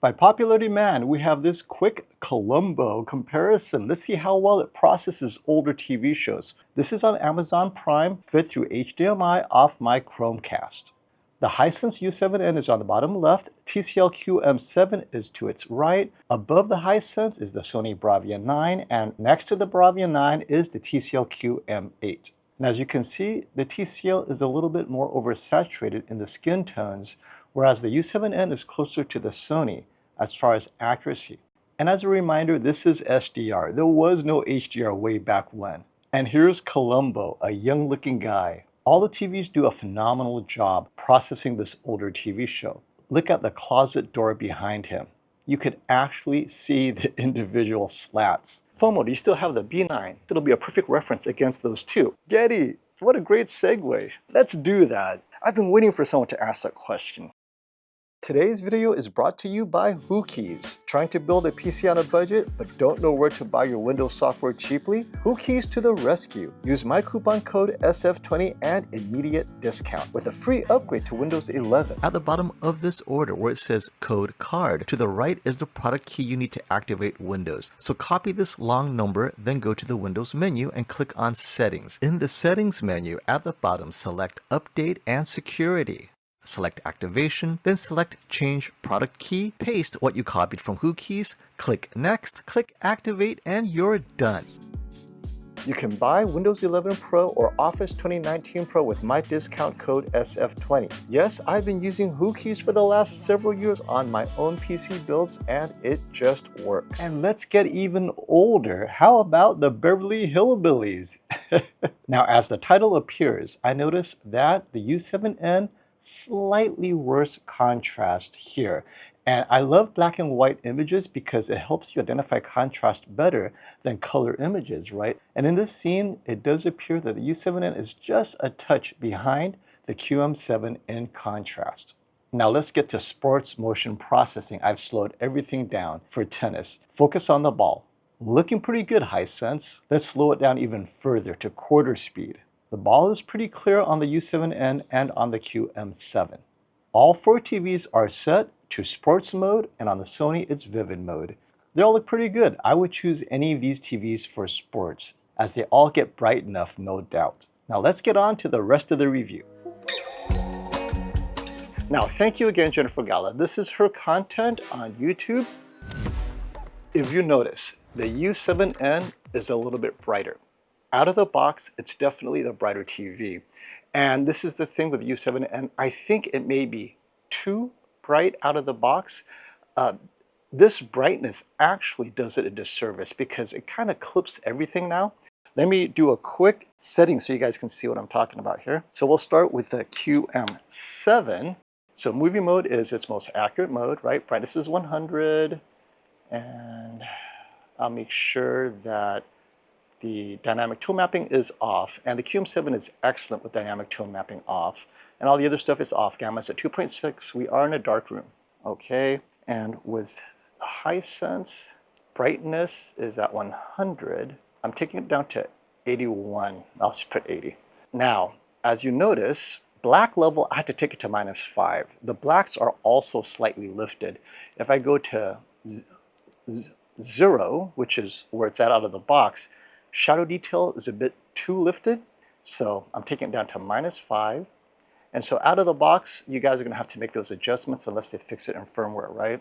By popular demand, we have this quick Columbo comparison. Let's see how well it processes older TV shows. This is on Amazon Prime, fit through HDMI off my Chromecast. The Hisense U7N is on the bottom left, TCL QM7 is to its right. Above the Hisense is the Sony Bravia 9, and next to the Bravia 9 is the TCL QM8. And as you can see, the TCL is a little bit more oversaturated in the skin tones, whereas the U7N is closer to the Sony as far as accuracy. And as a reminder, this is SDR. There was no HDR way back when. And here's Columbo, a young looking guy. All the TVs do a phenomenal job processing this older TV show. Look at the closet door behind him. You could actually see the individual slats. FOMO, do you still have the B9? It'll be a perfect reference against those two. Getty, what a great segue. Let's do that. I've been waiting for someone to ask that question. Today's video is brought to you by WhoKeys. Trying to build a PC on a budget but don't know where to buy your Windows software cheaply? WhoKeys to the rescue. Use my coupon code SF20 and immediate discount with a free upgrade to Windows 11. At the bottom of this order where it says code CARD, to the right is the product key you need to activate Windows. So copy this long number, then go to the Windows menu and click on Settings. In the Settings menu at the bottom, select Update and Security. Select Activation, then select Change Product Key, paste what you copied from WhoKeys, click Next, click Activate, and you're done. You can buy Windows 11 Pro or Office 2019 Pro with my discount code SF20. Yes, I've been using WhoKeys for the last several years on my own PC builds and it just works. And let's get even older. How about the Beverly Hillbillies? Now, as the title appears, I notice that the U7N slightly worse contrast here. And I love black and white images because it helps you identify contrast better than color images, right? And in this scene, it does appear that the U7N is just a touch behind the QM7 in contrast. Now let's get to sports motion processing. I've slowed everything down for tennis. Focus on the ball. Looking pretty good, Hisense. Let's slow it down even further to quarter speed. The ball is pretty clear on the U7N and on the QM7. All four TVs are set to sports mode, and on the Sony it's vivid mode. They all look pretty good. I would choose any of these TVs for sports, as they all get bright enough, no doubt. Now let's get on to the rest of the review. Now, thank you again, Jennifer Gala. This is her content on YouTube. If you notice, the U7N is a little bit brighter. Out of the box, it's definitely the brighter TV. And this is the thing with the U7N. I think it may be too bright out of the box. This brightness actually does it a disservice because it kind of clips everything now. Let me do a quick setting so you guys can see what I'm talking about here. So we'll start with the QM7. So movie mode is its most accurate mode, right? Brightness is 100. And I'll make sure that the dynamic tone mapping is off, and the QM7 is excellent with dynamic tone mapping off, and all the other stuff is off. Gamma is at 2.6. We are in a dark room. Okay, and with Hisense, brightness is at 100. I'm taking it down to 81. I'll just put 80. Now, as you notice, black level, I had to take it to -5. The blacks are also slightly lifted. If I go to 0, which is where it's at out of the box, shadow detail is a bit too lifted, so I'm taking it down to -5. And so out of the box, you guys are gonna have to make those adjustments unless they fix it in firmware, right?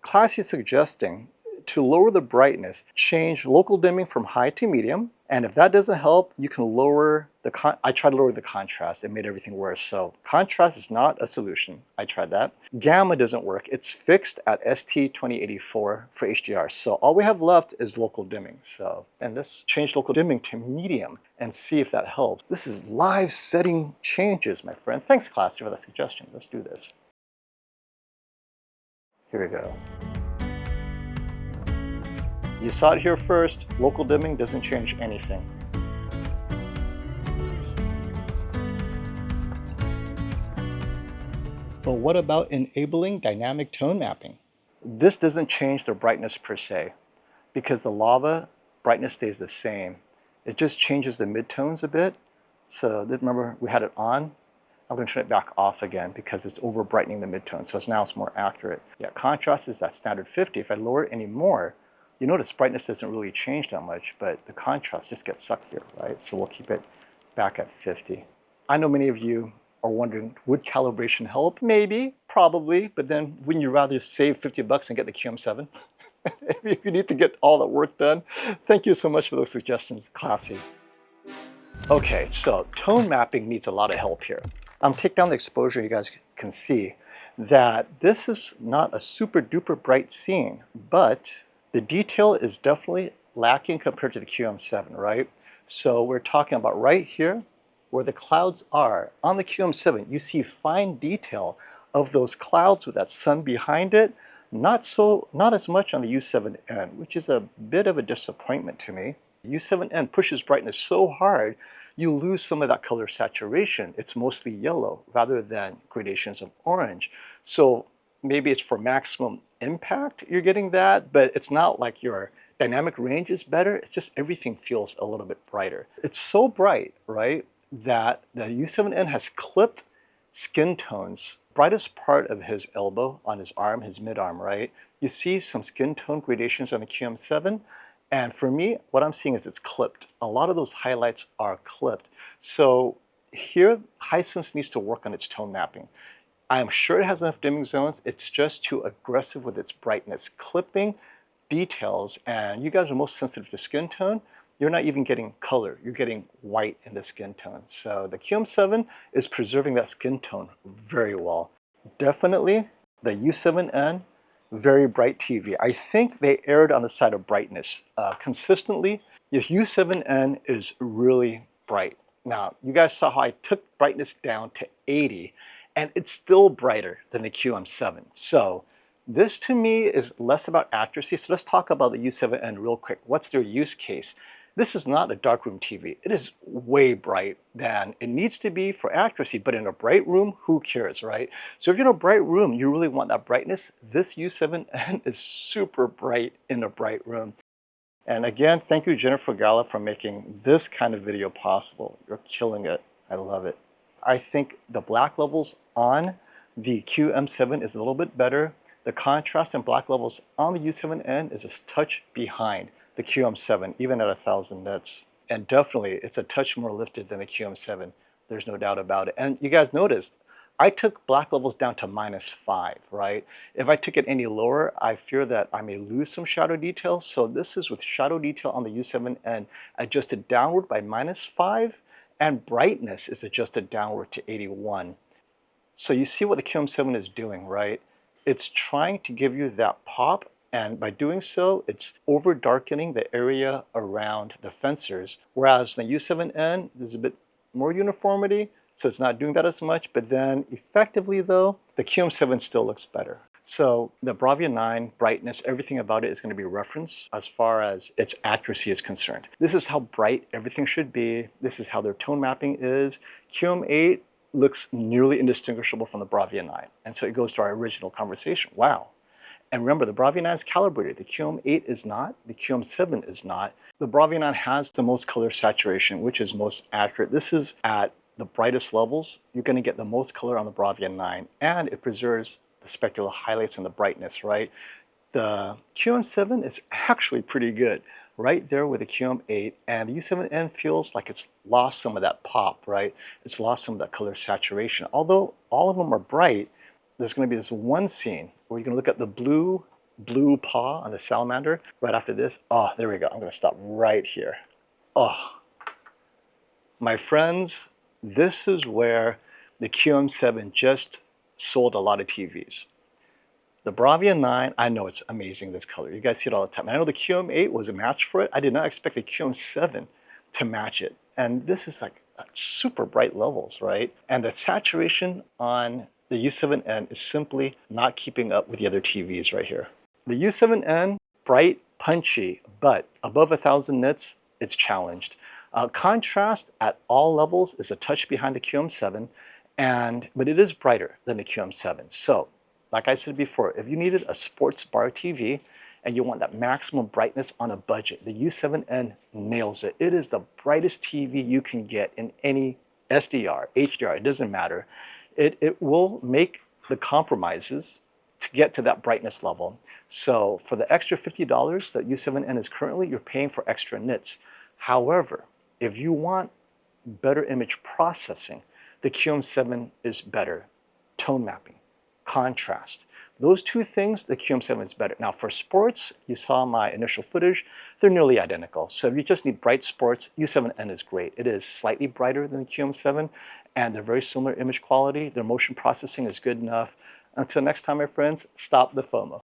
Classy is suggesting to lower the brightness, change local dimming from high to medium. And if that doesn't help, you can lower the I tried to lower the contrast. It made everything worse. So contrast is not a solution. I tried that. Gamma doesn't work. It's fixed at ST2084 for HDR. So all we have left is local dimming. So, and let's change local dimming to medium and see if that helps. This is live setting changes, my friend. Thanks, Classy, for that suggestion. Let's do this. Here we go. You saw it here first. Local dimming doesn't change anything. But what about enabling dynamic tone mapping? This doesn't change the brightness per se, because the lava brightness stays the same. It just changes the midtones a bit. So remember, we had it on. I'm going to turn it back off again because it's over brightening the midtone, so now it's more accurate. Yeah, contrast is that standard 50. If I lower it any more, you notice brightness doesn't really change that much, but the contrast just gets sucked here, right? So we'll keep it back at 50. I know many of you are wondering, would calibration help? Maybe, probably, but then wouldn't you rather save 50 bucks and get the QM7? If you need to get all that work done. Thank you so much for those suggestions, classy. Okay, so tone mapping needs a lot of help here. Take down the exposure, you guys can see that this is not a super duper bright scene, but the detail is definitely lacking compared to the QM7, right? So we're talking about right here where the clouds are. On the QM7, you see fine detail of those clouds with that sun behind it. Not as much on the U7N, which is a bit of a disappointment to me. U7N pushes brightness so hard, you lose some of that color saturation. It's mostly yellow rather than gradations of orange. So maybe it's for maximum impact you're getting that, but it's not like your dynamic range is better. It's just everything feels a little bit brighter. It's so bright, right, that the U7N has clipped skin tones. Brightest part of his elbow on his arm, his mid-arm, right? You see some skin tone gradations on the QM7. And for me, what I'm seeing is it's clipped. A lot of those highlights are clipped. So here, Hisense needs to work on its tone mapping. I'm sure it has enough dimming zones. It's just too aggressive with its brightness. Clipping details, and you guys are most sensitive to skin tone. You're not even getting color. You're getting white in the skin tone. So the QM7 is preserving that skin tone very well. Definitely the U7N, very bright TV. I think they erred on the side of brightness. Consistently, the U7N is really bright. Now, you guys saw how I took brightness down to 80, and it's still brighter than the QM7. So this to me is less about accuracy. So let's talk about the U7N real quick. What's their use case? This is not a darkroom TV. It is way bright than it needs to be for accuracy, but in a bright room, who cares, right? So if you're in a bright room, you really want that brightness. This U7N is super bright in a bright room. And again, thank you, Jennifer Gala, for making this kind of video possible. You're killing it. I love it. I think the black levels on the QM7 is a little bit better. The contrast in black levels on the U7N is a touch behind the QM7, even at 1000 nits. And definitely, it's a touch more lifted than the QM7. There's no doubt about it. And you guys noticed, I took black levels down to -5, right? If I took it any lower, I fear that I may lose some shadow detail. So this is with shadow detail on the U7N adjusted downward by -5, and brightness is adjusted downward to 81. So you see what the QM7 is doing, right? It's trying to give you that pop, and by doing so, it's over darkening the area around the fencers. Whereas the U7N, there's a bit more uniformity, so it's not doing that as much, but then effectively though, the QM7 still looks better. So the Bravia 9 brightness, everything about it is going to be referenced as far as its accuracy is concerned. This is how bright everything should be. This is how their tone mapping is. QM8 looks nearly indistinguishable from the Bravia 9. And so it goes to our original conversation. Wow. And remember, the Bravia 9 is calibrated. The QM8 is not. The QM7 is not. The Bravia 9 has the most color saturation, which is most accurate. This is at the brightest levels. You're going to get the most color on the Bravia 9, and it preserves the specular highlights and the brightness, right? The QM7 is actually pretty good, right there with the QM8, and the U7N feels like it's lost some of that pop, right? It's lost some of that color saturation. Although all of them are bright, there's going to be this one scene where you're going to look at the blue paw on the salamander right after this. Oh, there we go. I'm going to stop right here. Oh, my friends, this is where the QM7 just sold a lot of TVs. The Bravia 9, I know it's amazing, this color. You guys see it all the time. And I know the QM8 was a match for it. I did not expect the QM7 to match it. And this is like super bright levels, right? And the saturation on the U7N is simply not keeping up with the other TVs right here. The U7N, bright, punchy, but above 1000 nits, it's challenged. Contrast at all levels is a touch behind the QM7, but it is brighter than the QM7. So, like I said before, if you needed a sports bar TV and you want that maximum brightness on a budget, the U7N nails it. It is the brightest TV you can get in any SDR, HDR, it doesn't matter. It will make the compromises to get to that brightness level. So for the extra $50 that U7N is currently, you're paying for extra nits. However, if you want better image processing, the QM7 is better. Tone mapping, contrast. Those two things, the QM7 is better. Now for sports, you saw my initial footage, they're nearly identical. So if you just need bright sports, U7N is great. It is slightly brighter than the QM7, and they're very similar image quality. Their motion processing is good enough. Until next time, my friends, stop the FOMO.